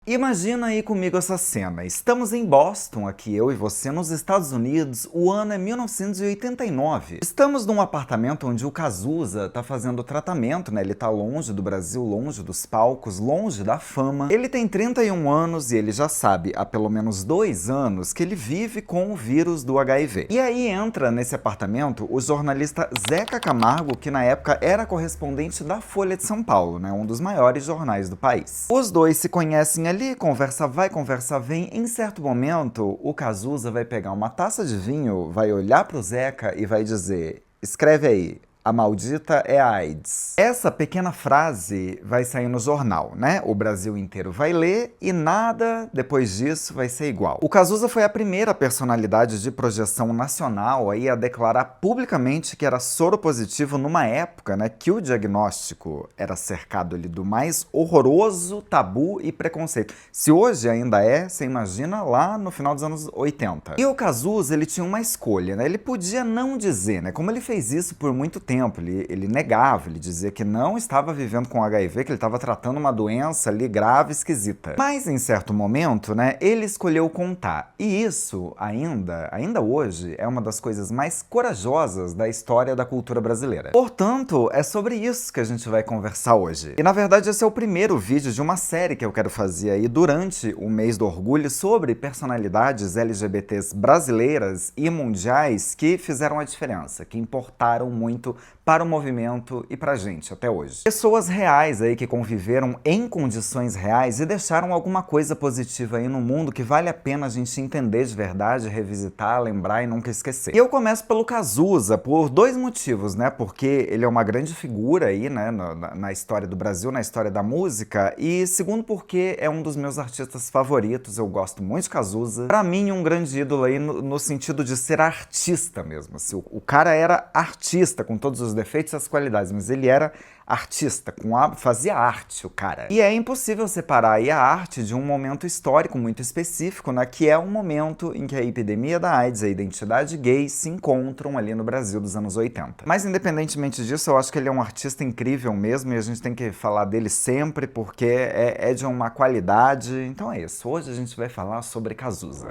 Imagina aí comigo essa cena. Estamos em Boston, aqui eu e você, nos Estados Unidos, o ano é 1989. Estamos num apartamento onde o Cazuza tá fazendo tratamento, né? Ele tá longe do Brasil, longe dos palcos, longe da fama. Ele tem 31 anos e ele já sabe há pelo menos 2 anos que ele vive com o vírus do HIV. E aí entra nesse apartamento o jornalista Zeca Camargo, que na época era correspondente da Folha de São Paulo, né? Um dos maiores jornais do país. Os dois se conhecem ali, conversa vai, conversa vem. Em certo momento, o Cazuza vai pegar uma taça de vinho, vai olhar pro Zeca e vai dizer: escreve aí, a maldita é a AIDS. Essa pequena frase vai sair no jornal, né? O Brasil inteiro vai ler e nada depois disso vai ser igual. O Cazuza foi a primeira personalidade de projeção nacional aí a declarar publicamente que era soropositivo numa época, né, que o diagnóstico era cercado ali do mais horroroso tabu e preconceito. Se hoje ainda é, você imagina lá no final dos anos 80. E o Cazuza, ele tinha uma escolha, né? Ele podia não dizer, né? Como ele fez isso por muito tempo, ele negava, ele dizia que não estava vivendo com HIV, que ele estava tratando uma doença ali grave, esquisita. Mas em certo momento, né, ele escolheu contar. E isso ainda hoje, é uma das coisas mais corajosas da história da cultura brasileira. Portanto, é sobre isso que a gente vai conversar hoje. E na verdade esse é o primeiro vídeo de uma série que eu quero fazer aí durante o mês do orgulho sobre personalidades LGBTs brasileiras e mundiais que fizeram a diferença, que importaram muito para o movimento e pra gente até hoje. Pessoas reais aí que conviveram em condições reais e deixaram alguma coisa positiva aí no mundo que vale a pena a gente entender de verdade, revisitar, lembrar e nunca esquecer. E eu começo pelo Cazuza por 2 motivos, né? Porque ele é uma grande figura aí, né, na história do Brasil, na história da música, e segundo porque é um dos meus artistas favoritos, eu gosto muito de Cazuza. Pra mim, um grande ídolo aí no sentido de ser artista mesmo, assim, o cara era artista, com todos os defeitos e as qualidades, mas ele era artista, fazia arte, o cara. E é impossível separar aí a arte de um momento histórico muito específico, né, que é o momento em que a epidemia da AIDS e a identidade gay se encontram ali no Brasil dos anos 80. Mas independentemente disso, eu acho que ele é um artista incrível mesmo e a gente tem que falar dele sempre porque é de uma qualidade. Então é isso, hoje a gente vai falar sobre Cazuza.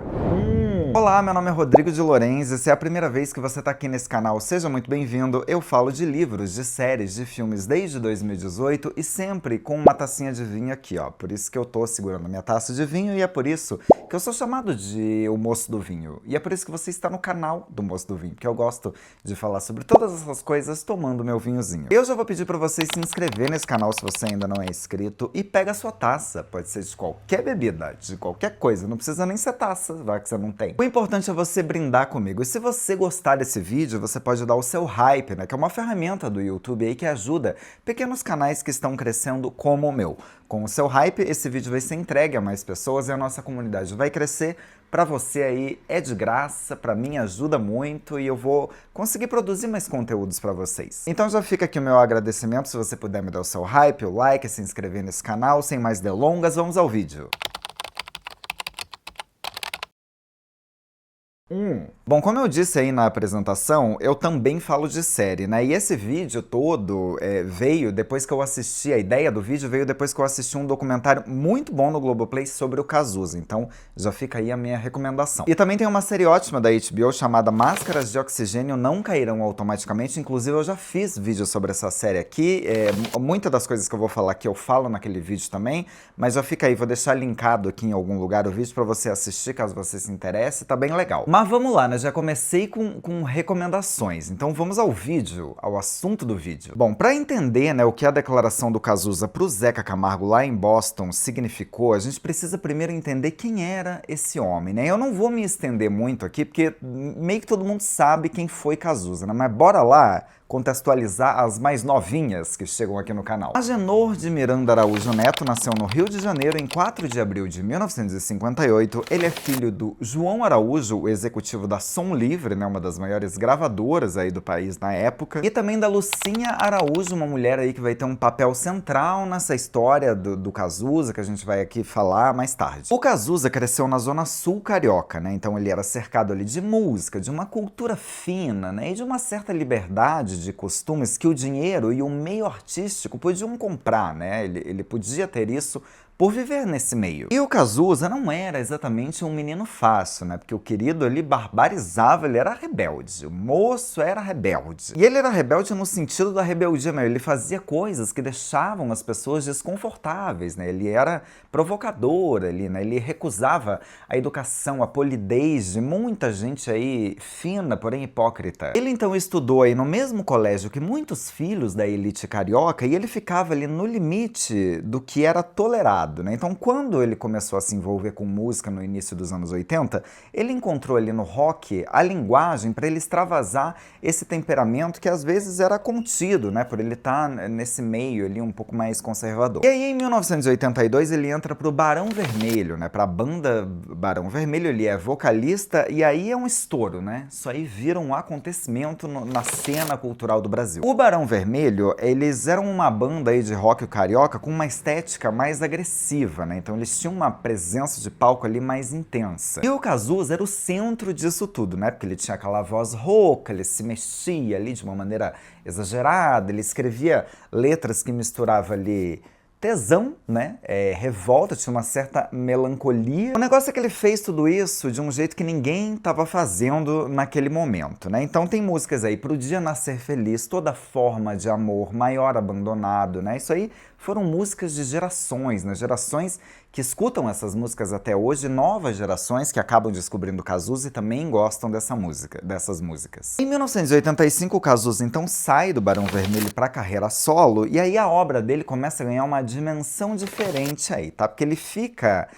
Olá, meu nome é Rodrigo de Lorenz e se é a primeira vez que você está aqui nesse canal, seja muito bem-vindo. Eu falo de livros, de séries, de filmes desde 2018 e sempre com uma tacinha de vinho aqui, ó. Por isso que eu tô segurando a minha taça de vinho e é por isso que eu sou chamado de o Moço do Vinho. E é por isso que você está no canal do Moço do Vinho, porque eu gosto de falar sobre todas essas coisas tomando meu vinhozinho. Eu já vou pedir para você se inscrever nesse canal se você ainda não é inscrito e pega a sua taça, pode ser de qualquer bebida, de qualquer coisa, não precisa nem ser taça, já que você não tem. O importante é você brindar comigo. E se você gostar desse vídeo, você pode dar o seu hype, né? Que é uma ferramenta do YouTube aí que ajuda pequenos canais que estão crescendo como o meu. Com o seu hype, esse vídeo vai ser entregue a mais pessoas e a nossa comunidade vai crescer. Pra você aí é de graça, pra mim ajuda muito e eu vou conseguir produzir mais conteúdos pra vocês. Então já fica aqui o meu agradecimento se você puder me dar o seu hype, o like, se inscrever nesse canal. Sem mais delongas, vamos ao vídeo. Bom, como eu disse aí na apresentação, eu também falo de série, né? E esse vídeo todo veio depois que eu assisti, a ideia do vídeo veio depois que eu assisti um documentário muito bom no Globoplay sobre o Cazuza, então já fica aí a minha recomendação. E também tem uma série ótima da HBO chamada Máscaras de Oxigênio Não Cairão Automaticamente, inclusive eu já fiz vídeo sobre essa série aqui, muitas das coisas que eu vou falar aqui eu falo naquele vídeo também, mas já fica aí, vou deixar linkado aqui em algum lugar o vídeo pra você assistir, caso você se interesse, tá bem legal. Mas vamos lá, né? Já comecei com recomendações, então vamos ao vídeo, ao assunto do vídeo. Bom, para entender, né, o que a declaração do Cazuza pro Zeca Camargo lá em Boston significou, a gente precisa primeiro entender quem era esse homem, né? Eu não vou me estender muito aqui, porque meio que todo mundo sabe quem foi Cazuza, né? Mas bora lá contextualizar as mais novinhas que chegam aqui no canal. Agenor de Miranda Araújo Neto nasceu no Rio de Janeiro em 4 de abril de 1958. Ele é filho do João Araújo, o executivo da Som Livre, né, uma das maiores gravadoras aí do país na época, e também da Lucinha Araújo, uma mulher aí que vai ter um papel central nessa história do Cazuza, que a gente vai aqui falar mais tarde. O Cazuza cresceu na zona sul carioca, né, então ele era cercado ali de música, de uma cultura fina, né, e de uma certa liberdade de costumes que o dinheiro e o meio artístico podiam comprar, né? Ele podia ter isso por viver nesse meio. E o Cazuza não era exatamente um menino fácil, né? Porque o querido ali barbarizava, ele era rebelde. O moço era rebelde. E ele era rebelde no sentido da rebeldia, mas ele fazia coisas que deixavam as pessoas desconfortáveis, né? Ele era provocador ali, né? Ele recusava a educação, a polidez de muita gente aí fina, porém hipócrita. Ele então estudou aí no mesmo colégio que muitos filhos da elite carioca e ele ficava ali no limite do que era tolerado, né? Então, quando ele começou a se envolver com música no início dos anos 80, ele encontrou ali no rock a linguagem para ele extravasar esse temperamento que às vezes era contido, né? Por ele estar nesse meio ali um pouco mais conservador. E aí, em 1982, ele entra pro Barão Vermelho, né? Pra banda Barão Vermelho, ele é vocalista e aí é um estouro, né? Isso aí vira um acontecimento na cena cultural do Brasil. O Barão Vermelho, eles eram uma banda aí de rock carioca com uma estética mais agressiva, né? Então eles tinham uma presença de palco ali mais intensa. E o Cazuza era o centro disso tudo, né? Porque ele tinha aquela voz rouca, ele se mexia ali de uma maneira exagerada, ele escrevia letras que misturava ali tesão, né? Revolta, tinha uma certa melancolia. O negócio é que ele fez tudo isso de um jeito que ninguém estava fazendo naquele momento, né? Então tem músicas aí, Pro Dia Nascer Feliz, Toda Forma de Amor, Maior Abandonado, né? Isso aí foram músicas de gerações, né? Gerações que escutam essas músicas até hoje, novas gerações que acabam descobrindo Cazuza e também gostam dessas músicas. Em 1985, o Cazuza então sai do Barão Vermelho para a carreira solo e aí a obra dele começa a ganhar uma dimensão diferente aí, tá? Porque ele fica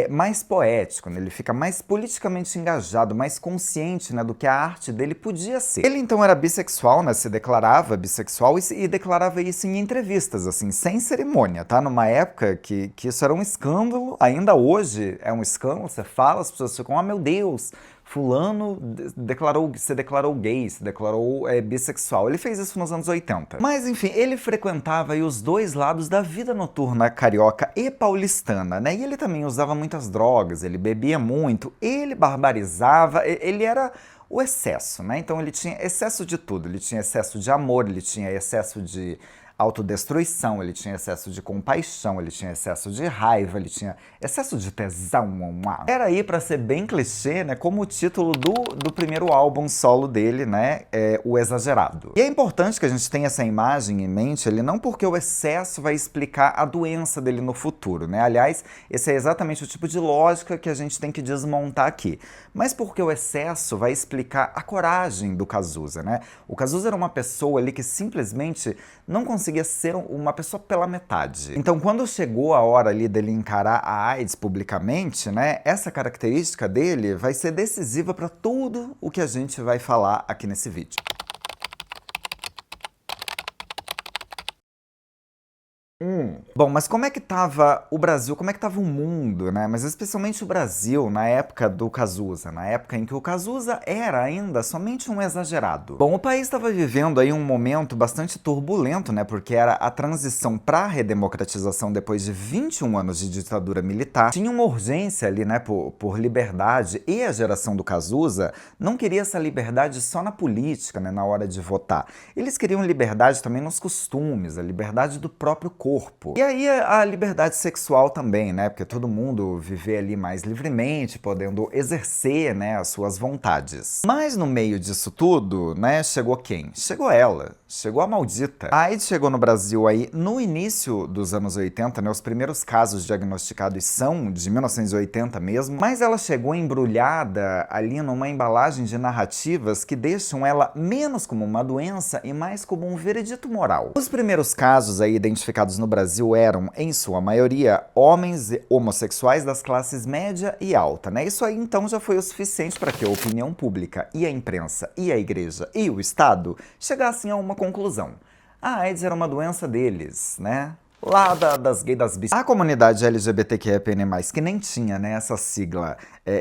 mais poético, né? Ele fica mais politicamente engajado, mais consciente, né, do que a arte dele podia ser. Ele então era bissexual, né, se declarava bissexual e declarava isso em entrevistas, assim, sem cerimônia, tá? Numa época que isso era um escândalo, ainda hoje é um escândalo, você fala, as pessoas ficam, ah, meu Deus, fulano se declarou gay, se declarou bissexual. Ele fez isso nos anos 80. Mas, enfim, ele frequentava aí os dois lados da vida noturna carioca e paulistana, né? E ele também usava muitas drogas, ele bebia muito, ele barbarizava, ele era o excesso, né? Então ele tinha excesso de tudo. Ele tinha excesso de amor, ele tinha excesso de autodestruição, ele tinha excesso de compaixão, ele tinha excesso de raiva, ele tinha excesso de tesão. Era aí, pra ser bem clichê, né, como o título do primeiro álbum solo dele, né, O Exagerado. E é importante que a gente tenha essa imagem em mente, ele não porque o excesso vai explicar a doença dele no futuro, né? Aliás, esse é exatamente o tipo de lógica que a gente tem que desmontar aqui. Mas porque o excesso vai explicar a coragem do Cazuza, né? O Cazuza era uma pessoa ali que simplesmente não conseguia ser uma pessoa pela metade. Então, quando chegou a hora ali dele encarar a AIDS publicamente, né, essa característica dele vai ser decisiva para tudo o que a gente vai falar aqui nesse vídeo. Bom, mas como é que tava o Brasil, como é que tava o mundo, né? Mas especialmente o Brasil na época do Cazuza, na época em que o Cazuza era ainda somente um exagerado. Bom, o país estava vivendo aí um momento bastante turbulento, né? Porque era a transição para a redemocratização depois de 21 anos de ditadura militar. Tinha uma urgência ali, né, por liberdade, e a geração do Cazuza não queria essa liberdade só na política, né, na hora de votar. Eles queriam liberdade também nos costumes, a liberdade do próprio corpo. E aí a liberdade sexual também, né? Porque todo mundo viver ali mais livremente, podendo exercer, né, as suas vontades. Mas no meio disso tudo, né, chegou quem? Chegou ela. Chegou a maldita. A AIDS chegou no Brasil aí no início dos anos 80, né? Os primeiros casos diagnosticados são de 1980 mesmo, mas ela chegou embrulhada ali numa embalagem de narrativas que deixam ela menos como uma doença e mais como um veredito moral. Os primeiros casos aí identificados no Brasil eram, em sua maioria, homens homossexuais das classes média e alta, né? Isso aí então já foi o suficiente para que a opinião pública e a imprensa e a igreja e o Estado chegassem a uma conclusão. A AIDS era uma doença deles, né? Lá das gays, das bis. A comunidade LGBTQIAPN+, que nem tinha, né, essa sigla,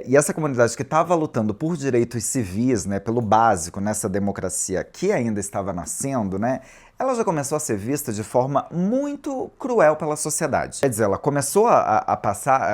e essa comunidade que estava lutando por direitos civis, né, pelo básico nessa democracia que ainda estava nascendo, né, ela já começou a ser vista de forma muito cruel pela sociedade. Quer dizer, ela começou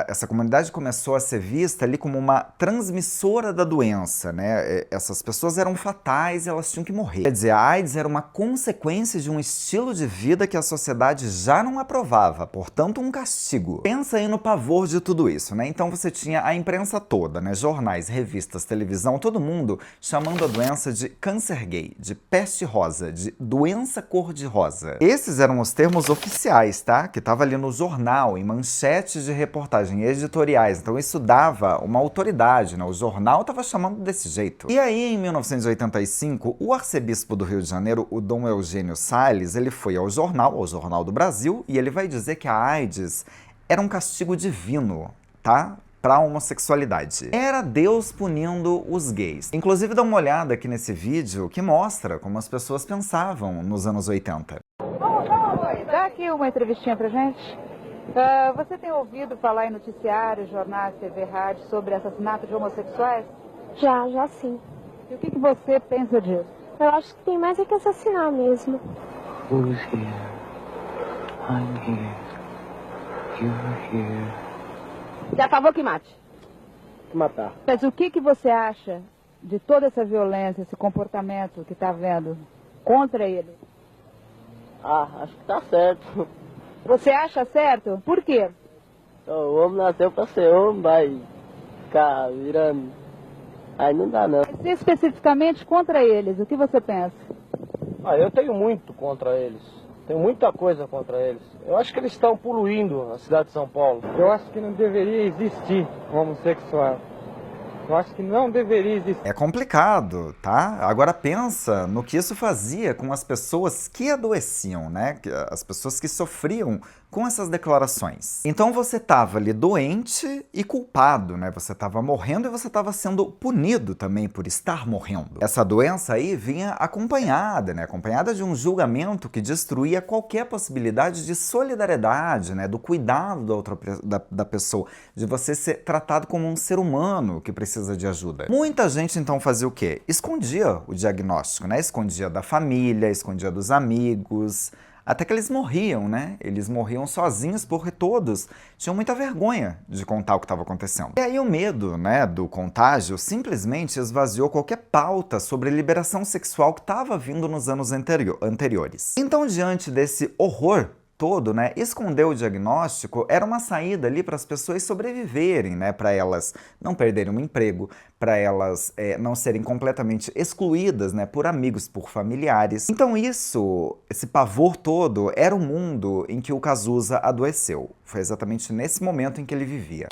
essa comunidade começou a ser vista ali como uma transmissora da doença, né? Essas pessoas eram fatais e elas tinham que morrer. Quer dizer, a AIDS era uma consequência de um estilo de vida que a sociedade já não aprovava, portanto um castigo. Pensa aí no pavor de tudo isso, né? Então você tinha a imprensa toda, né? Jornais, revistas, televisão, todo mundo chamando a doença de câncer gay, de peste rosa, de doença cor-de-rosa. Esses eram os termos oficiais, tá? Que tava ali no jornal, em manchetes de reportagem editoriais. Então isso dava uma autoridade, né? O jornal tava chamando desse jeito. E aí, em 1985, o arcebispo do Rio de Janeiro, o Dom Eugênio Salles, ele foi ao Jornal do Brasil, e ele vai dizer que a AIDS era um castigo divino, tá? Para a homossexualidade. Era Deus punindo os gays. Inclusive, dá uma olhada aqui nesse vídeo que mostra como as pessoas pensavam nos anos 80. Oi, dá aqui uma entrevistinha pra gente. Você tem ouvido falar em noticiários, jornais, TV, rádio sobre assassinato de homossexuais? Já sim. E o que você pensa disso? Eu acho que tem mais é que assassinar mesmo. Who's here? I'm here. You're here. Você é a favor que mate? Matar. Mas o que você acha de toda essa violência, esse comportamento que está vendo contra ele? Acho que tá certo. Você acha certo? Por quê? O homem nasceu pra ser homem, vai ficar virando. Aí não dá não. Mas especificamente contra eles, o que você pensa? Eu tenho muito contra eles. Tenho muita coisa contra eles. Eu acho que eles estão poluindo a cidade de São Paulo. Eu acho que não deveria existir homossexual. Eu acho que não deveria existir. É complicado, tá? Agora pensa no que isso fazia com as pessoas que adoeciam, né? As pessoas que sofriam com essas declarações. Então você estava ali doente e culpado, né? Você estava morrendo e você estava sendo punido também por estar morrendo. Essa doença aí vinha acompanhada, né? Acompanhada de um julgamento que destruía qualquer possibilidade de solidariedade, né? Do cuidado da pessoa, de você ser tratado como um ser humano que precisa de ajuda. Muita gente então fazia o quê? Escondia o diagnóstico, né? Escondia da família, escondia dos amigos, até que eles morriam, né? Eles morriam sozinhos porque todos tinham muita vergonha de contar o que estava acontecendo. E aí o medo, né, do contágio simplesmente esvaziou qualquer pauta sobre liberação sexual que estava vindo nos anos anteriores. Então, diante desse horror todo, né, esconder o diagnóstico era uma saída ali para as pessoas sobreviverem, né, para elas não perderem um emprego, para elas não serem completamente excluídas, né, por amigos, por familiares. Então esse pavor todo era o mundo em que o Cazuza adoeceu. Foi exatamente nesse momento em que ele vivia.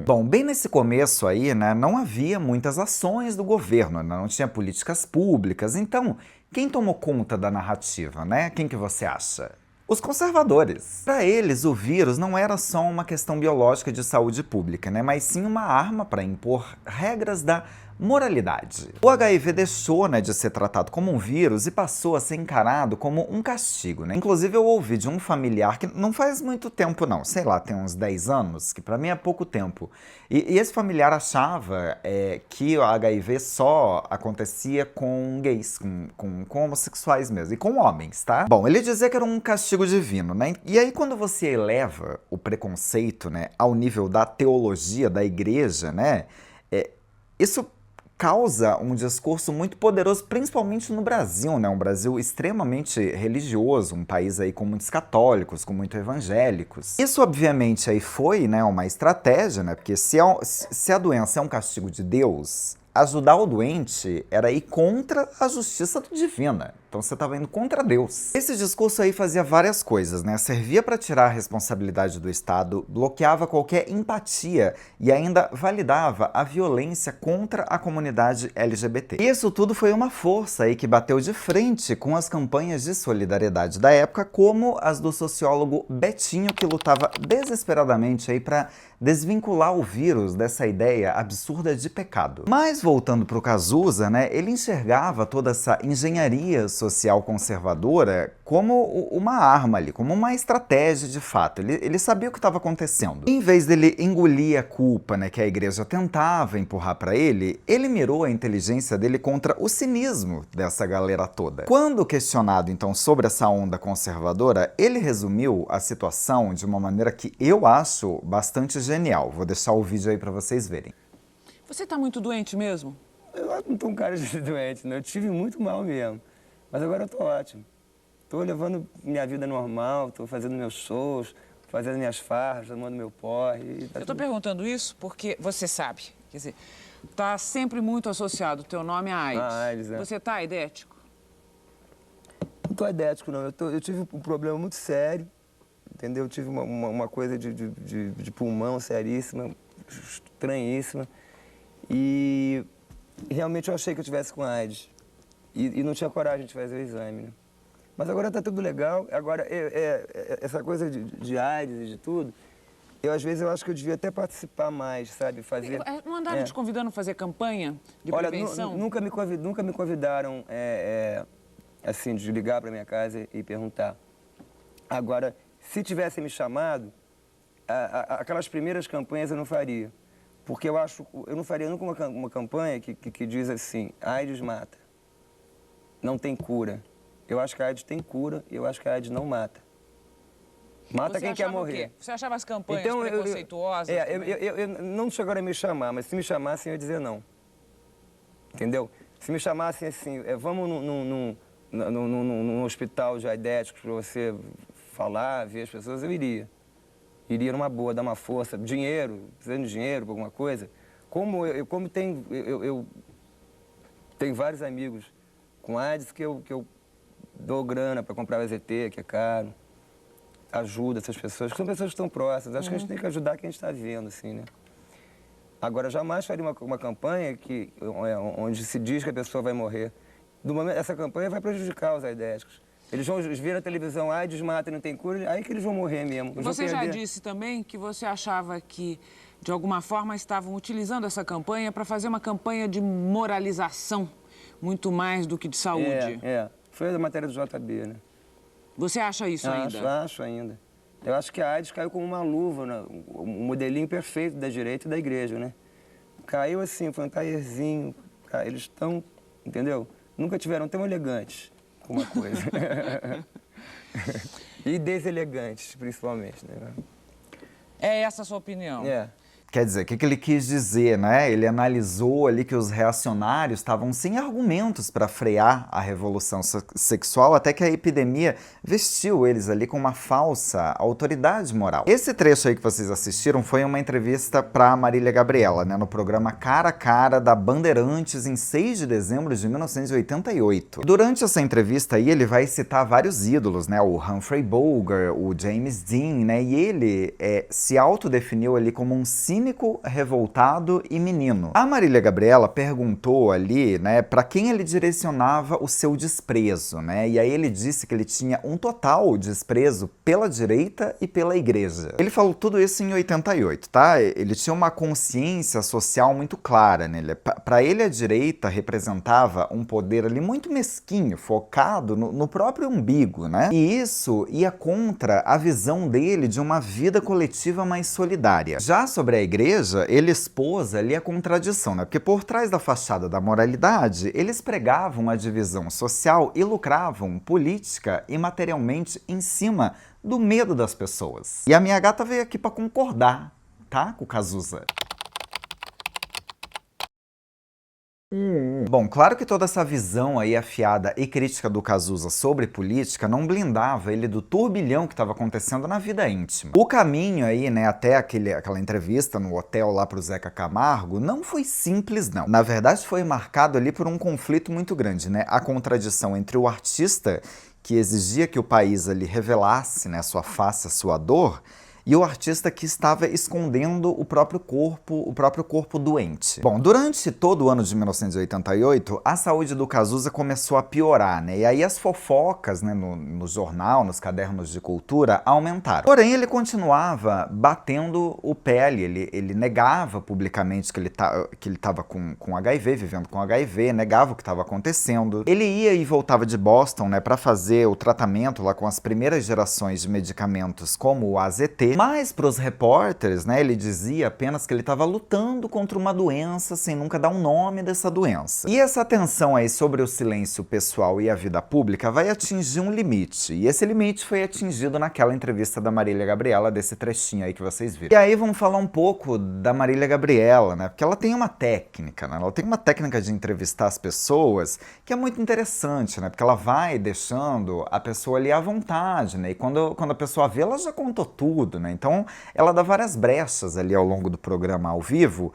Bom, bem nesse começo aí, né, não havia muitas ações do governo, né, não tinha políticas públicas, então quem tomou conta da narrativa, né? Quem que você acha? Os conservadores. Para eles, o vírus não era só uma questão biológica de saúde pública, né, mas sim uma arma para impor regras da moralidade. O HIV deixou, né, de ser tratado como um vírus e passou a ser encarado como um castigo, né? Inclusive eu ouvi de um familiar que não faz muito tempo não, sei lá, tem uns 10 anos, que para mim é pouco tempo. E esse familiar achava que o HIV só acontecia com gays, com homossexuais mesmo, e com homens, tá? Bom, ele dizia que era um castigo divino, né? E aí quando você eleva o preconceito, né, ao nível da teologia da igreja, né, isso causa um discurso muito poderoso, principalmente no Brasil, né? Um Brasil extremamente religioso, um país aí com muitos católicos, com muitos evangélicos. Isso, obviamente, aí foi, né, uma estratégia, né? Porque se a doença é um castigo de Deus, ajudar o doente era ir contra a justiça divina. Então você estava indo contra Deus. Esse discurso aí fazia várias coisas, né? Servia para tirar a responsabilidade do Estado, bloqueava qualquer empatia e ainda validava a violência contra a comunidade LGBT. Isso tudo foi uma força aí que bateu de frente com as campanhas de solidariedade da época, como as do sociólogo Betinho, que lutava desesperadamente aí para desvincular o vírus dessa ideia absurda de pecado. Mas voltando para o Cazuza, né, ele enxergava toda essa engenharia social conservadora como uma arma ali, como uma estratégia de fato. Ele sabia o que estava acontecendo. Em vez dele engolir a culpa, né, que a igreja tentava empurrar para ele mirou a inteligência dele contra o cinismo dessa galera toda. Quando questionado, então, sobre essa onda conservadora, ele resumiu a situação de uma maneira que eu acho bastante genial. Vou deixar o vídeo aí para vocês verem. Você tá muito doente mesmo? Eu não tô um cara de doente, né? Eu tive muito mal mesmo. Mas agora eu tô ótimo. Tô levando minha vida normal, tô fazendo meus shows, fazendo minhas farras, tomando meu porre. Tá Eu tô perguntando isso porque você sabe, quer dizer, tá sempre muito associado o teu nome a AIDS. AIDS, é. Você tá aidético? Não tô aidético, não. Eu tive um problema muito sério, entendeu? Eu tive uma coisa de pulmão seríssima, estranhíssima. E realmente eu achei que eu tivesse com AIDS. E não tinha coragem de fazer o exame, né? Mas agora tá tudo legal. Agora, essa coisa de AIDS e de tudo, às vezes eu acho que eu devia até participar mais, sabe? Fazer... Não andaram te convidando a fazer campanha de prevenção? Olha, nunca me convidaram, assim, de ligar para minha casa e perguntar. Agora, se tivessem me chamado, aquelas primeiras campanhas eu não faria. Porque eu não faria nunca uma campanha que diz assim, AIDS mata, não tem cura. Eu acho que a AIDS tem cura e eu acho que a AIDS não mata. Mata quem quer morrer. O quê? Você achava as campanhas preconceituosas? Eu não chegaram a me chamar, mas se me chamassem eu ia dizer não. Entendeu? Se me chamassem assim, vamos num hospital de aidéticos para você falar, ver as pessoas, eu iria. Iria numa boa, dar uma força, dinheiro, precisando de dinheiro para alguma coisa. Como tenho vários amigos com AIDS que eu dou grana para comprar o EZT, que é caro, ajuda essas pessoas, que são pessoas que estão próximas. Acho que a gente tem que ajudar quem a gente está vendo, assim, né? Agora, jamais faria uma campanha onde se diz que a pessoa vai morrer. Essa campanha vai prejudicar os aidéticos. Eles vão ver na televisão, AIDS mata, não tem cura, aí que eles vão morrer mesmo. Você já disse também que você achava que, de alguma forma, estavam utilizando essa campanha para fazer uma campanha de moralização, muito mais do que de saúde. Foi a matéria do JB, né? Você acha isso ainda? Acho ainda. Eu acho que a AIDS caiu como uma luva, né? Um modelinho perfeito da direita e da igreja, né? Caiu assim, foi um taierzinho, eles estão, entendeu? Nunca tiveram tão elegantes. Uma coisa. E deselegantes, principalmente, né? É essa a sua opinião? Quer dizer, o que ele quis dizer, né? Ele analisou ali que os reacionários estavam sem argumentos para frear a revolução sexual, até que a epidemia vestiu eles ali com uma falsa autoridade moral. Esse trecho aí que vocês assistiram foi uma entrevista para Marília Gabriela, né? No programa Cara a Cara da Bandeirantes, em 6 de dezembro de 1988. Durante essa entrevista aí, ele vai citar vários ídolos, né? O Humphrey Bogart, o James Dean, né? E ele se autodefiniu ali como um cínico, revoltado e menino. A Marília Gabriela perguntou ali, né, para quem ele direcionava o seu desprezo, né? E aí ele disse que ele tinha um total desprezo pela direita e pela igreja. Ele falou tudo isso em 88, tá? Ele tinha uma consciência social muito clara, né? Para ele a direita representava um poder ali muito mesquinho, focado no próprio umbigo, né? E isso ia contra a visão dele de uma vida coletiva mais solidária. Já sobre a igreja, ele expôs ali a contradição, né? Porque por trás da fachada da moralidade, eles pregavam a divisão social e lucravam política e materialmente em cima do medo das pessoas. E a minha gata veio aqui para concordar, tá? Com o Cazuza. Bom, claro que toda essa visão aí afiada e crítica do Cazuza sobre política não blindava ele do turbilhão que estava acontecendo na vida íntima. O caminho aí, né, até aquela entrevista no hotel lá pro Zeca Camargo não foi simples, não. Na verdade, foi marcado ali por um conflito muito grande, né? A contradição entre o artista, que exigia que o país ali revelasse, né, sua face, a sua dor, e o artista que estava escondendo o próprio corpo doente. Bom, durante todo o ano de 1988, a saúde do Cazuza começou a piorar, né? E aí as fofocas, né, no jornal, nos cadernos de cultura, aumentaram. Porém, ele continuava batendo o pé ali, ele negava publicamente que ele estava com HIV, vivendo com HIV, negava o que estava acontecendo. Ele ia e voltava de Boston, né, para fazer o tratamento lá com as primeiras gerações de medicamentos como o AZT, mas para os repórteres, né, ele dizia apenas que ele estava lutando contra uma doença sem nunca dar um nome dessa doença. E essa tensão aí sobre o silêncio pessoal e a vida pública vai atingir um limite, e esse limite foi atingido naquela entrevista da Marília Gabriela, desse trechinho aí que vocês viram. E aí vamos falar um pouco da Marília Gabriela, né, porque ela tem uma técnica, né, ela tem uma técnica de entrevistar as pessoas que é muito interessante, né, porque ela vai deixando a pessoa ali à vontade, né, e quando a pessoa vê, ela já contou tudo, né, então ela dá várias brechas ali ao longo do programa ao vivo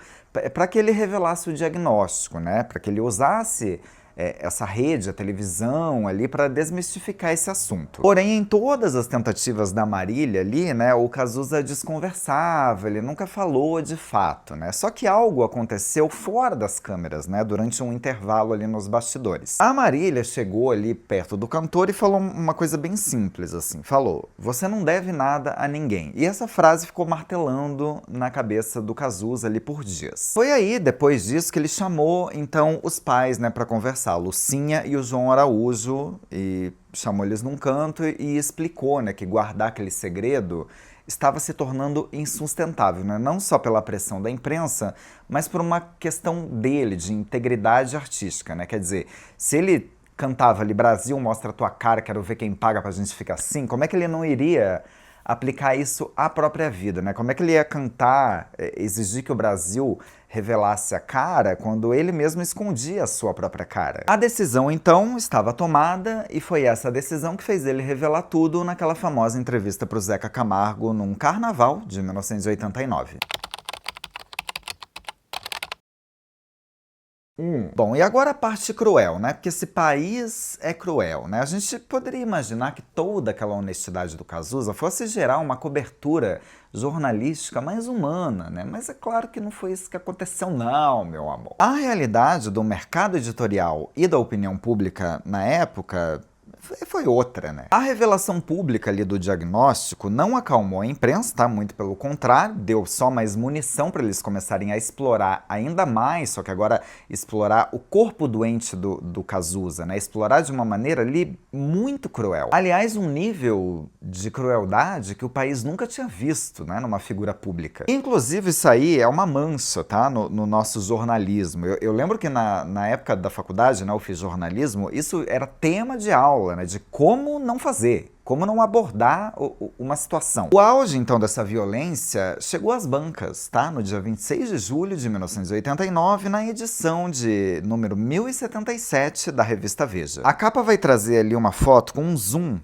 para que ele revelasse o diagnóstico, né, para que ele usasse essa rede, a televisão ali, para desmistificar esse assunto. Porém, em todas as tentativas da Marília ali, né, o Cazuza desconversava, ele nunca falou de fato, né? Só que algo aconteceu fora das câmeras, né, durante um intervalo ali nos bastidores. A Marília chegou ali perto do cantor e falou uma coisa bem simples, assim, falou: "Você não deve nada a ninguém". E essa frase ficou martelando na cabeça do Cazuza ali por dias. Foi aí, depois disso, que ele chamou, então, os pais, né, para conversar, a Lucinha e o João Araújo, e chamou eles num canto e explicou, né, que guardar aquele segredo estava se tornando insustentável, né? Não só pela pressão da imprensa, mas por uma questão dele, de integridade artística, né? Quer dizer, se ele cantava ali "Brasil, mostra a tua cara, quero ver quem paga pra gente ficar assim", como é que ele não iria aplicar isso à própria vida, né? Como é que ele ia cantar, exigir que o Brasil revelasse a cara quando ele mesmo escondia a sua própria cara? A decisão, então, estava tomada, e foi essa decisão que fez ele revelar tudo naquela famosa entrevista para o Zeca Camargo num carnaval de 1989. Bom, e agora a parte cruel, né? Porque esse país é cruel, né? A gente poderia imaginar que toda aquela honestidade do Cazuza fosse gerar uma cobertura jornalística mais humana, né? Mas é claro que não foi isso que aconteceu não, meu amor. A realidade do mercado editorial e da opinião pública na época foi outra, né? A revelação pública ali do diagnóstico não acalmou a imprensa, tá? Muito pelo contrário, deu só mais munição para eles começarem a explorar ainda mais, só que agora explorar o corpo doente do Cazuza, né? Explorar de uma maneira ali muito cruel. Aliás, um nível de crueldade que o país nunca tinha visto, né? Numa figura pública. Inclusive, isso aí é uma mancha, tá? No nosso jornalismo. Eu lembro que na época da faculdade, né? Eu fiz jornalismo, isso era tema de aula, né, de como não fazer, como não abordar uma situação. O auge, então, dessa violência chegou às bancas, tá? No dia 26 de julho de 1989, na edição de número 1077 da revista Veja. A capa vai trazer ali uma foto com um zoom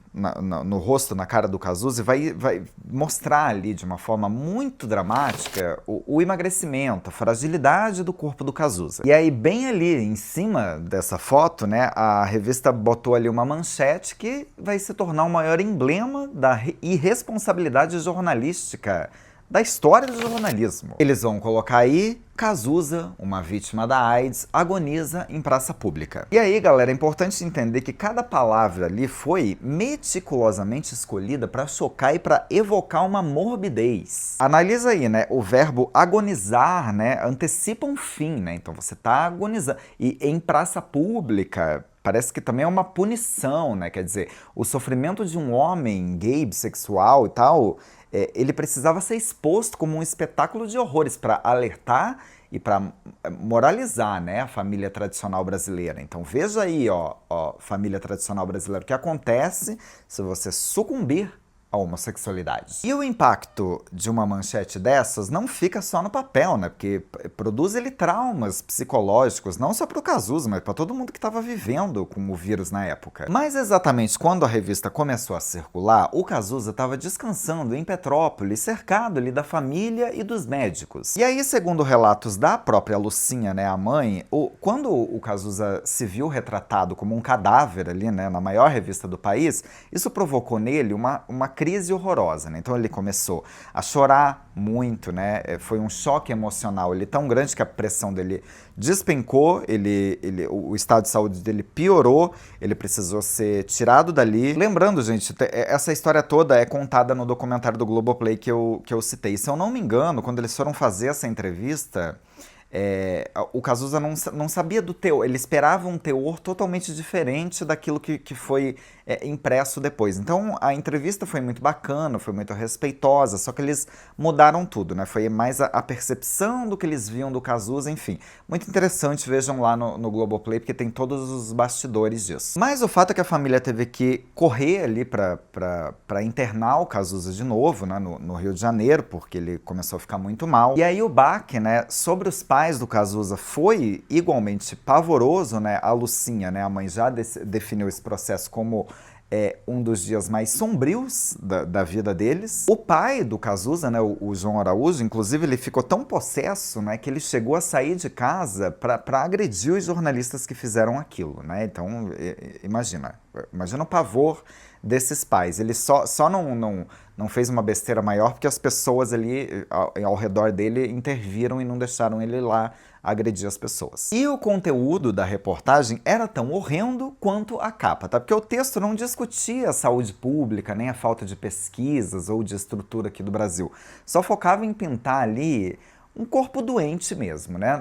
no rosto, na cara do Cazuza, e vai mostrar ali de uma forma muito dramática o emagrecimento, a fragilidade do corpo do Cazuza. E aí, bem ali em cima dessa foto, né, a revista botou ali uma manchete que vai se tornar o maior emblema da irresponsabilidade jornalística da história do jornalismo. Eles vão colocar aí: Cazuza, uma vítima da AIDS, agoniza em praça pública. E aí, galera, é importante entender que cada palavra ali foi meticulosamente escolhida para chocar e para evocar uma morbidez. Analisa aí, né? O verbo agonizar, né, antecipa um fim, né? Então você tá agonizando. E em praça pública parece que também é uma punição, né? Quer dizer, o sofrimento de um homem gay, bissexual e tal, ele precisava ser exposto como um espetáculo de horrores para alertar e para moralizar, né, a família tradicional brasileira. Então veja aí, ó, família tradicional brasileira, o que acontece se você sucumbir à homossexualidade. E o impacto de uma manchete dessas não fica só no papel, né? Porque produz ele traumas psicológicos, não só para o Cazuza, mas para todo mundo que estava vivendo com o vírus na época. Mas exatamente quando a revista começou a circular, o Cazuza estava descansando em Petrópolis, cercado ali da família e dos médicos. E aí, segundo relatos da própria Lucinha, né, a mãe, quando o Cazuza se viu retratado como um cadáver ali, né, na maior revista do país, isso provocou nele uma crise crise horrorosa, né? Então ele começou a chorar muito, né? Foi um choque emocional tão grande que a pressão dele despencou, o estado de saúde dele piorou, ele precisou ser tirado dali. Lembrando, gente, essa história toda é contada no documentário do Globoplay que eu citei. Se eu não me engano, quando eles foram fazer essa entrevista, o Cazuza não sabia do teor, ele esperava um teor totalmente diferente daquilo que foi impresso depois. Então a entrevista foi muito bacana, foi muito respeitosa, só que eles mudaram tudo, né? Foi mais a percepção do que eles viam do Cazuza, enfim. Muito interessante, vejam lá no Globoplay, porque tem todos os bastidores disso. Mas o fato é que a família teve que correr ali para internar o Cazuza de novo, né, no Rio de Janeiro, porque ele começou a ficar muito mal. E aí o baque, né, sobre os pais do Cazuza foi igualmente pavoroso, né? A Lucinha, né, a mãe, já definiu esse processo como um dos dias mais sombrios da vida deles. O pai do Cazuza, né, o João Araújo, inclusive, ele ficou tão possesso, né, que ele chegou a sair de casa para agredir os jornalistas que fizeram aquilo, né? Então, imagina o pavor desses pais. Ele só não fez uma besteira maior porque as pessoas ali ao redor dele interviram e não deixaram ele lá agredir as pessoas. E o conteúdo da reportagem era tão horrendo quanto a capa, tá? Porque o texto não discutia a saúde pública, nem a falta de pesquisas ou de estrutura aqui do Brasil. Só focava em pintar ali um corpo doente mesmo, né?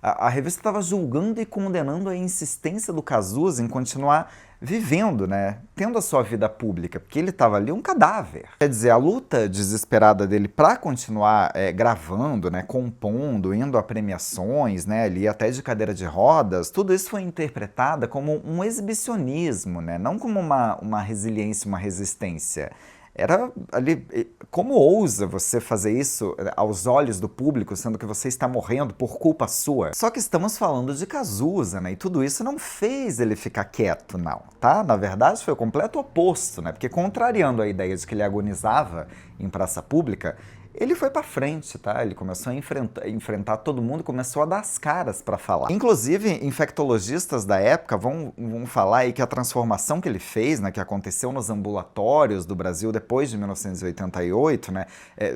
A revista estava julgando e condenando a insistência do Cazuza em continuar vivendo, né? Tendo a sua vida pública, porque ele estava ali um cadáver. Quer dizer, a luta desesperada dele para continuar gravando, né? Compondo, indo a premiações, né? Ali até de cadeira de rodas, tudo isso foi interpretada como um exibicionismo, né? Não como uma resiliência, uma resistência. Era ali, como ousa você fazer isso aos olhos do público, sendo que você está morrendo por culpa sua? Só que estamos falando de Cazuza, né? E tudo isso não fez ele ficar quieto, não, tá? Na verdade, foi o completo oposto, né? Porque contrariando a ideia de que ele agonizava em praça pública, ele foi pra frente, tá? Ele começou a enfrentar todo mundo, começou a dar as caras pra falar. Inclusive, infectologistas da época vão falar aí que a transformação que ele fez, né, que aconteceu nos ambulatórios do Brasil depois de 1988, né,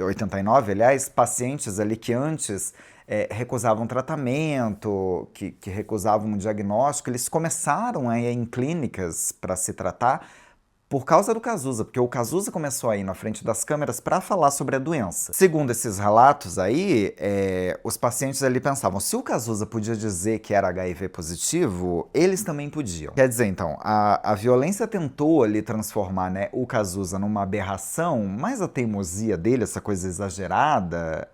89, aliás, pacientes ali que antes recusavam tratamento, que recusavam um diagnóstico, eles começaram a ir em clínicas para se tratar, por causa do Cazuza, porque o Cazuza começou a ir na frente das câmeras para falar sobre a doença. Segundo esses relatos aí, os pacientes ali pensavam, se o Cazuza podia dizer que era HIV positivo, eles também podiam. Quer dizer, então, a violência tentou ali transformar, né, o Cazuza numa aberração, mas a teimosia dele, essa coisa exagerada,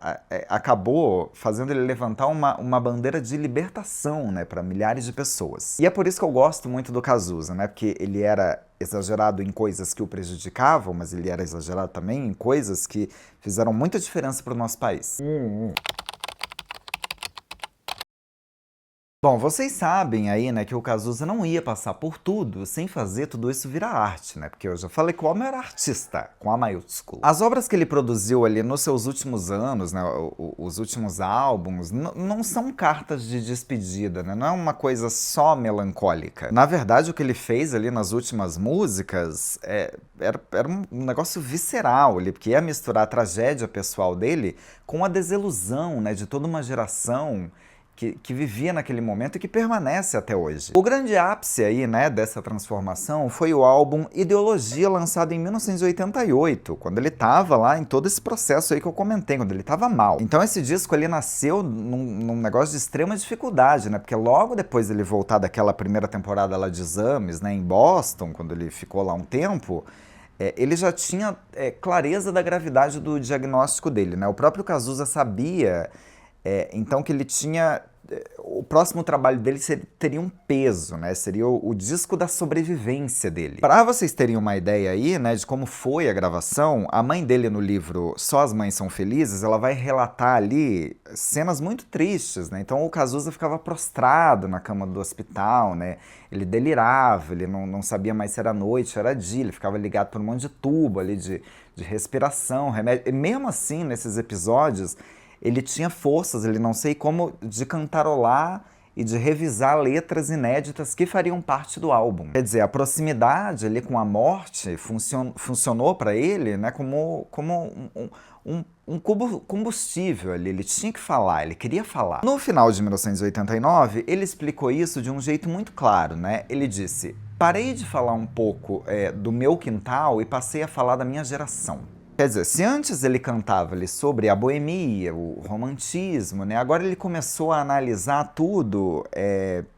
acabou fazendo ele levantar uma bandeira de libertação, né, para milhares de pessoas. E é por isso que eu gosto muito do Cazuza, né, porque ele era exagerado em coisas que o prejudicavam, mas ele era exagerado também em coisas que fizeram muita diferença para o nosso país. Bom, vocês sabem aí, né, que o Cazuza não ia passar por tudo sem fazer tudo isso virar arte, né? Porque eu já falei que o homem era artista, com A maiúsculo. As obras que ele produziu ali nos seus últimos anos, né, os últimos álbuns, não são cartas de despedida, né? Não é uma coisa só melancólica. Na verdade, o que ele fez ali nas últimas músicas era um negócio visceral ali, porque ia misturar a tragédia pessoal dele com a desilusão, né, de toda uma geração que vivia naquele momento e que permanece até hoje. O grande ápice aí, né, dessa transformação foi o álbum Ideologia, lançado em 1988, quando ele tava lá em todo esse processo aí que eu comentei, quando ele tava mal. Então esse disco ele nasceu num negócio de extrema dificuldade, né, porque logo depois dele voltar daquela primeira temporada lá de exames, né, em Boston, quando ele ficou lá um tempo, ele já tinha clareza da gravidade do diagnóstico dele, né? O próprio Cazuza sabia então que ele tinha... O próximo trabalho dele teria um peso, né? Seria o disco da sobrevivência dele. Para vocês terem uma ideia aí, né, de como foi a gravação, a mãe dele no livro Só as Mães São Felizes, ela vai relatar ali cenas muito tristes, né? Então o Cazuza ficava prostrado na cama do hospital, né? Ele delirava, ele não sabia mais se era noite ou era dia, ele ficava ligado por um monte de tubo ali de respiração, remédio. E mesmo assim, nesses episódios, ele tinha forças, ele não sei como, de cantarolar e de revisar letras inéditas que fariam parte do álbum. Quer dizer, a proximidade ali com a morte funcionou para ele, né, como um combustível ali, ele tinha que falar, ele queria falar. No final de 1989, ele explicou isso de um jeito muito claro, né? Ele disse: parei de falar um pouco do meu quintal e passei a falar da minha geração. Quer dizer, se antes ele cantava ali sobre a boemia, o romantismo, né, agora ele começou a analisar tudo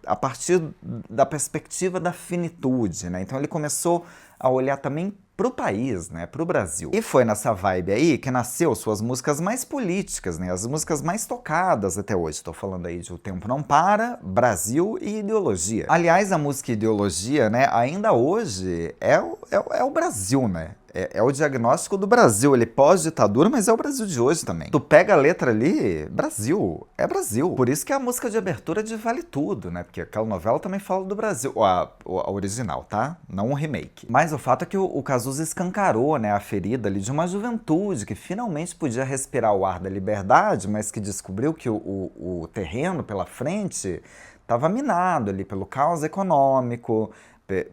a partir da perspectiva da finitude, né? Então ele começou a olhar também pro país, né, pro Brasil. E foi nessa vibe aí que nasceu suas músicas mais políticas, né, as músicas mais tocadas até hoje. Estou falando aí de O Tempo Não Para, Brasil e Ideologia. Aliás, a música Ideologia, né, ainda hoje é o Brasil, né? É o diagnóstico do Brasil. Ele pós-ditadura, mas é o Brasil de hoje também. Tu pega a letra ali, Brasil. É Brasil. Por isso que é a música de abertura de Vale Tudo, né? Porque aquela novela também fala do Brasil. A original, tá? Não o remake. Mas o fato é que o Cazuza escancarou, né, a ferida ali de uma juventude que finalmente podia respirar o ar da liberdade, mas que descobriu que o terreno pela frente estava minado ali pelo caos econômico,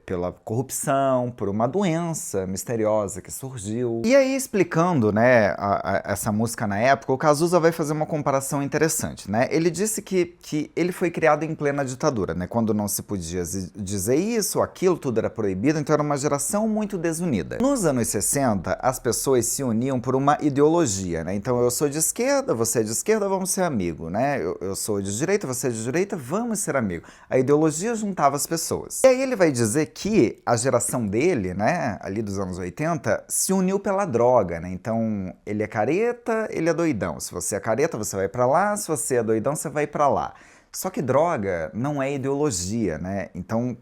pela corrupção, por uma doença misteriosa que surgiu. E aí, explicando, né, essa música na época, o Cazuza vai fazer uma comparação interessante, né? Ele disse que ele foi criado em plena ditadura, né? Quando não se podia dizer isso, aquilo, tudo era proibido, então era uma geração muito desunida. Nos anos 60, as pessoas se uniam por uma ideologia, né? Então eu sou de esquerda, você é de esquerda, vamos ser amigo, né? Eu sou de direita, você é de direita, vamos ser amigo. A ideologia juntava as pessoas. E aí ele vai dizer que a geração dele, né, ali dos anos 80, se uniu pela droga, né? Então, ele é careta, ele é doidão. Se você é careta, você vai pra lá, se você é doidão, você vai pra lá. Só que droga não é ideologia, né? Então,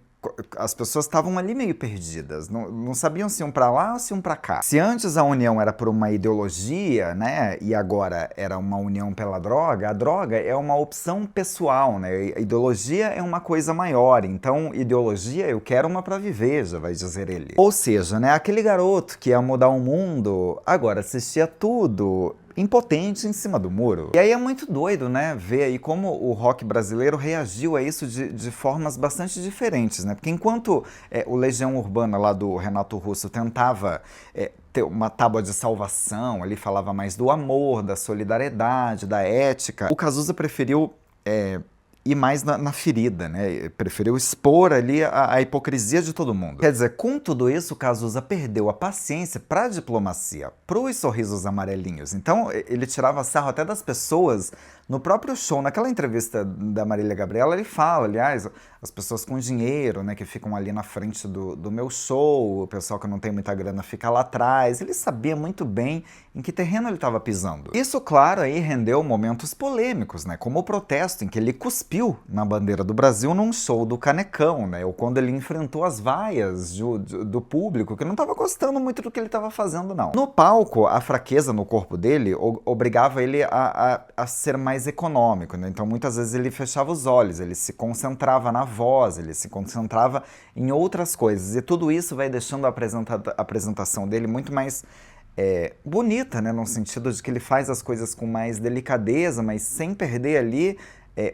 as pessoas estavam ali meio perdidas, não sabiam se iam pra lá ou se iam pra cá. Se antes a união era por uma ideologia, né, e agora era uma união pela droga, a droga é uma opção pessoal, né, a ideologia é uma coisa maior, então ideologia eu quero uma pra viver, já vai dizer ele. Ou seja, né, aquele garoto que ia mudar o mundo, agora assistia tudo impotente em cima do muro. E aí é muito doido, né, ver aí como o rock brasileiro reagiu a isso de formas bastante diferentes, né, porque enquanto o Legião Urbana lá do Renato Russo tentava ter uma tábua de salvação, ele falava mais do amor, da solidariedade, da ética, o Cazuza preferiu ir mais na ferida, né? Preferiu expor ali a hipocrisia de todo mundo. Quer dizer, com tudo isso, o Cazuza perdeu a paciência pra diplomacia, pros sorrisos amarelinhos. Então, ele tirava sarro até das pessoas no próprio show. Naquela entrevista da Marília Gabriela, ele fala, aliás, as pessoas com dinheiro, né, que ficam ali na frente do meu show, o pessoal que não tem muita grana fica lá atrás. Ele sabia muito bem em que terreno ele estava pisando. Isso, claro, aí rendeu momentos polêmicos, né, como o protesto em que ele cuspiu na bandeira do Brasil num show do Canecão, né, ou quando ele enfrentou as vaias do público, que não estava gostando muito do que ele estava fazendo, não. No palco, a fraqueza no corpo dele obrigava ele a ser mais econômico, né? Então muitas vezes ele fechava os olhos, ele se concentrava na voz, ele se concentrava em outras coisas, e tudo isso vai deixando a apresentação dele muito mais bonita, né? No sentido de que ele faz as coisas com mais delicadeza, mas sem perder ali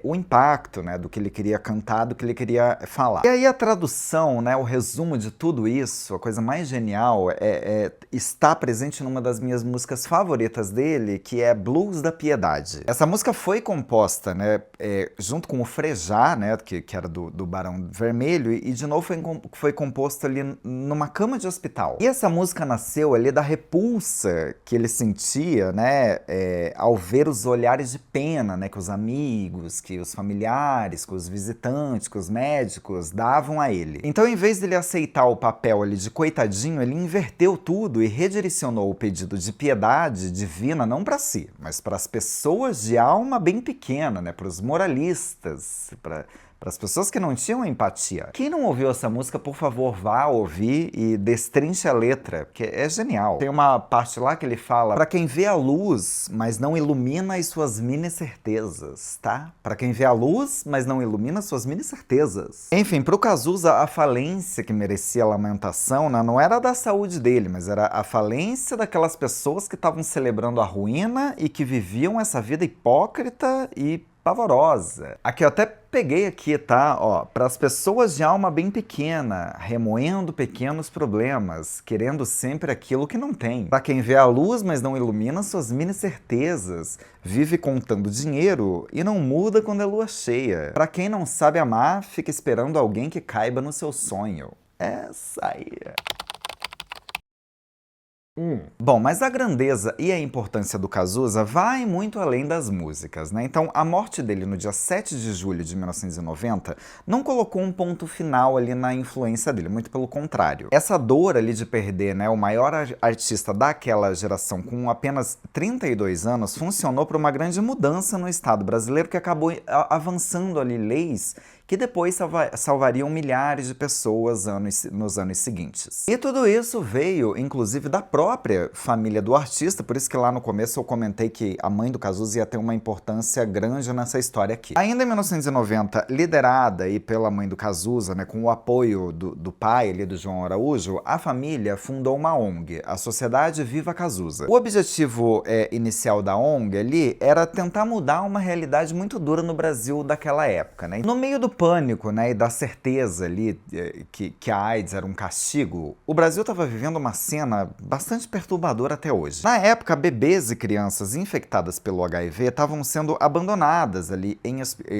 o impacto, né, do que ele queria cantar, do que ele queria falar. E aí a tradução, né, o resumo de tudo isso, a coisa mais genial está presente numa das minhas músicas favoritas dele, que é Blues da Piedade. Essa música foi composta, né, junto com o Frejá, né, que era do Barão Vermelho, e de novo foi composto ali numa cama de hospital. E essa música nasceu ali da repulsa que ele sentia, né, ao ver os olhares de pena, né, que os amigos, que os familiares, que os visitantes, que os médicos davam a ele. Então, em vez dele aceitar o papel ali de coitadinho, ele inverteu tudo e redirecionou o pedido de piedade divina não para si, mas para as pessoas de alma bem pequena, né, para os moralistas, para as pessoas que não tinham empatia. Quem não ouviu essa música, por favor, vá ouvir e destrinche a letra, porque é genial. Tem uma parte lá que ele fala: para quem vê a luz, mas não ilumina as suas mini certezas, tá? Para quem vê a luz, mas não ilumina as suas mini certezas. Enfim, pro Cazuza, a falência que merecia lamentação, né, não era da saúde dele, mas era a falência daquelas pessoas que estavam celebrando a ruína e que viviam essa vida hipócrita e pavorosa. Aqui eu até peguei aqui, tá? Ó, para as pessoas de alma bem pequena, remoendo pequenos problemas, querendo sempre aquilo que não tem. Para quem vê a luz, mas não ilumina suas mini certezas, vive contando dinheiro e não muda quando é lua cheia. Para quem não sabe amar, fica esperando alguém que caiba no seu sonho. Essa aí. Bom, mas a grandeza e a importância do Cazuza vai muito além das músicas, né? Então, a morte dele no dia 7 de julho de 1990 não colocou um ponto final ali na influência dele, muito pelo contrário. Essa dor ali de perder, né, o maior artista daquela geração com apenas 32 anos funcionou para uma grande mudança no Estado brasileiro que acabou avançando ali leis que depois salvariam milhares de pessoas nos anos seguintes. E tudo isso veio, inclusive, da própria família do artista, por isso que lá no começo eu comentei que a mãe do Cazuza ia ter uma importância grande nessa história aqui. Ainda em 1990, liderada aí pela mãe do Cazuza, né, com o apoio do pai ali, do João Araújo, a família fundou uma ONG, a Sociedade Viva Cazuza. O objetivo inicial da ONG ali era tentar mudar uma realidade muito dura no Brasil daquela época, né? No meio do pânico, né, e da certeza ali que a AIDS era um castigo, o Brasil estava vivendo uma cena bastante perturbadora até hoje. Na época, bebês e crianças infectadas pelo HIV estavam sendo abandonadas ali em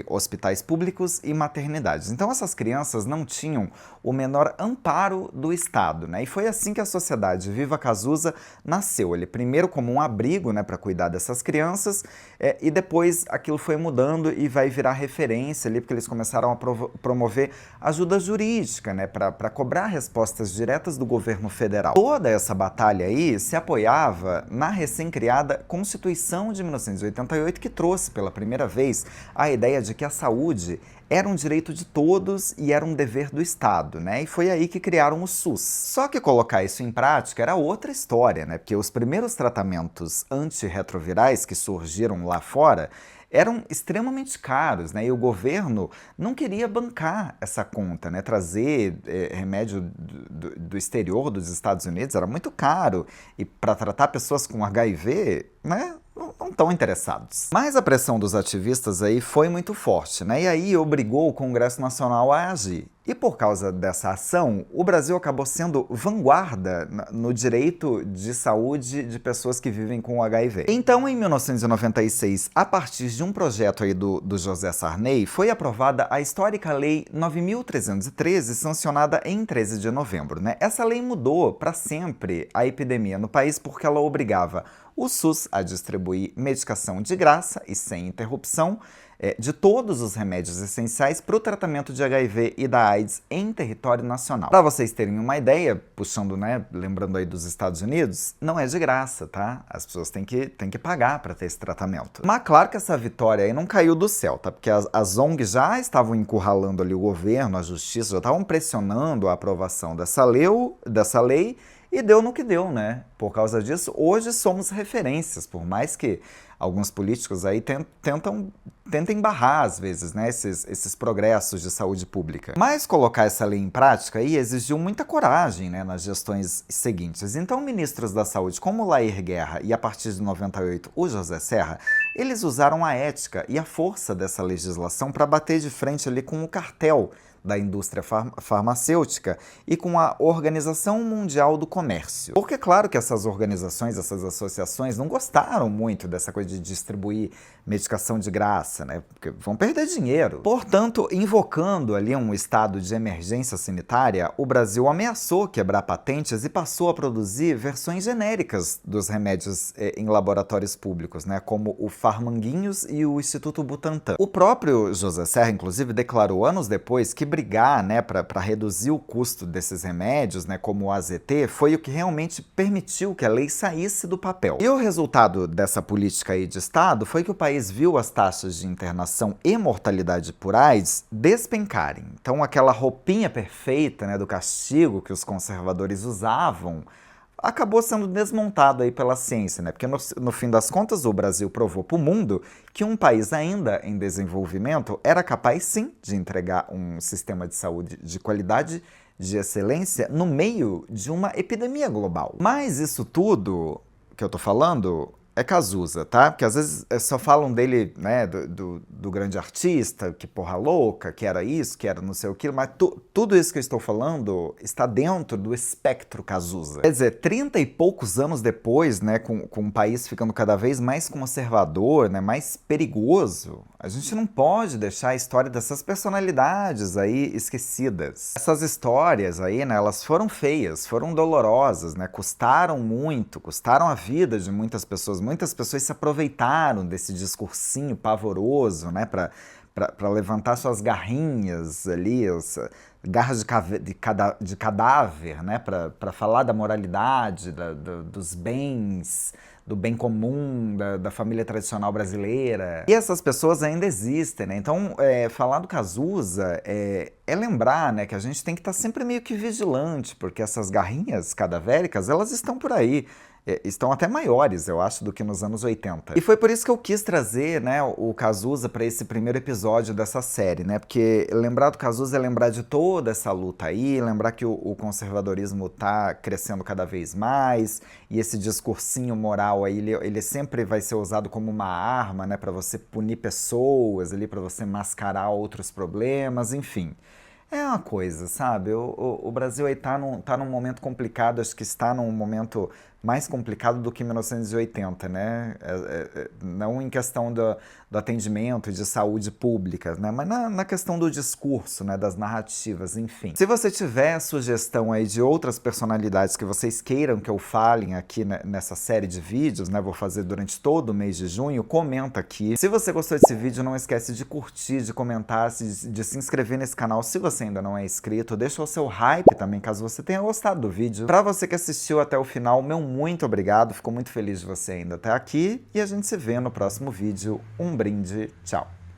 hospitais públicos e maternidades. Então essas crianças não tinham o menor amparo do Estado, né? E foi assim que a Sociedade Viva Cazuza nasceu. Ele primeiro como um abrigo, né, para cuidar dessas crianças, e depois aquilo foi mudando e vai virar referência ali, porque eles começaram a promover ajuda jurídica, né, para cobrar respostas diretas do governo federal. Toda essa batalha aí se apoiava na recém-criada Constituição de 1988, que trouxe pela primeira vez a ideia de que a saúde era um direito de todos e era um dever do Estado, né? E foi aí que criaram o SUS. Só que colocar isso em prática era outra história, né? Porque os primeiros tratamentos antirretrovirais que surgiram lá fora eram extremamente caros, né? E o governo não queria bancar essa conta, né? Trazer remédio do exterior, dos Estados Unidos, era muito caro. E para tratar pessoas com HIV, né? Não estão interessados. Mas a pressão dos ativistas aí foi muito forte, né? E aí obrigou o Congresso Nacional a agir. E por causa dessa ação, o Brasil acabou sendo vanguarda no direito de saúde de pessoas que vivem com HIV. Então, em 1996, a partir de um projeto aí do José Sarney, foi aprovada a histórica Lei 9.313, sancionada em 13 de novembro, né? Essa lei mudou para sempre a epidemia no país porque ela obrigava o SUS a distribuir medicação de graça e sem interrupção de todos os remédios essenciais para o tratamento de HIV e da AIDS em território nacional. Para vocês terem uma ideia, puxando, né, lembrando aí dos Estados Unidos, não é de graça, tá? As pessoas têm que pagar para ter esse tratamento. Mas claro que essa vitória aí não caiu do céu, tá? Porque as ONGs já estavam encurralando ali o governo, a justiça, já estavam pressionando a aprovação dessa lei, e deu no que deu, né? Por causa disso, hoje somos referências, por mais que alguns políticos aí tentem barrar, às vezes, né, esses progressos de saúde pública. Mas colocar essa lei em prática aí exigiu muita coragem, né, nas gestões seguintes. Então, ministros da saúde como Lair Guerra e, a partir de 98, o José Serra, eles usaram a ética e a força dessa legislação para bater de frente ali com o cartel da indústria farmacêutica e com a Organização Mundial do Comércio. Porque claro que essas organizações, essas associações não gostaram muito dessa coisa de distribuir medicação de graça, né? Porque vão perder dinheiro. Portanto, invocando ali um estado de emergência sanitária, o Brasil ameaçou quebrar patentes e passou a produzir versões genéricas dos remédios em laboratórios públicos, né? Como o Farmanguinhos e o Instituto Butantan. O próprio José Serra, inclusive, declarou anos depois que brigar, né, para reduzir o custo desses remédios, né, como o AZT, foi o que realmente permitiu que a lei saísse do papel. E o resultado dessa política aí de Estado foi que o país viu as taxas de internação e mortalidade por AIDS despencarem. Então aquela roupinha perfeita, né, do castigo que os conservadores usavam acabou sendo desmontado aí pela ciência, né? Porque no fim das contas o Brasil provou para o mundo que um país ainda em desenvolvimento era capaz sim de entregar um sistema de saúde de qualidade, de excelência, no meio de uma epidemia global. Mas isso tudo que eu tô falando é Cazuza, tá? Porque às vezes só falam dele, né, do grande artista, que porra louca, que era isso, que era não sei o que, mas tudo isso que eu estou falando está dentro do espectro Cazuza. Quer dizer, 30 e poucos anos depois, né, com o país ficando cada vez mais conservador, né, mais perigoso, a gente não pode deixar a história dessas personalidades aí esquecidas. Essas histórias aí, né, elas foram feias, foram dolorosas, né, custaram muito, custaram a vida de muitas pessoas. Muitas pessoas se aproveitaram desse discursinho pavoroso, né, para levantar suas garrinhas ali, garras de cadáver, né, para falar da moralidade, dos bens, do bem comum, da família tradicional brasileira. E essas pessoas ainda existem, né? Então, falar do Cazuza é lembrar, né, que a gente tem que estar sempre meio que vigilante, porque essas garrinhas cadavéricas, elas estão por aí. Estão até maiores, eu acho, do que nos anos 80. E foi por isso que eu quis trazer, né, o Cazuza para esse primeiro episódio dessa série, né? Porque lembrar do Cazuza é lembrar de toda essa luta aí, lembrar que o conservadorismo tá crescendo cada vez mais, e esse discursinho moral aí, ele sempre vai ser usado como uma arma, né, para você punir pessoas ali, para você mascarar outros problemas, enfim. É uma coisa, sabe? O Brasil aí tá num momento complicado, acho que está num momento mais complicado do que 1980, né? Não em questão do atendimento e de saúde pública, né? Mas na questão do discurso, né? Das narrativas, enfim. Se você tiver sugestão aí de outras personalidades que vocês queiram que eu fale aqui nessa série de vídeos, né? Vou fazer durante todo o mês de junho, comenta aqui. Se você gostou desse vídeo, não esquece de curtir, de comentar, de se inscrever nesse canal se você ainda não é inscrito. Deixa o seu hype também, caso você tenha gostado do vídeo. Pra você que assistiu até o final, meu muito obrigado. Fico muito feliz de você ainda estar aqui. E a gente se vê no próximo vídeo. Um brinde. Tchau.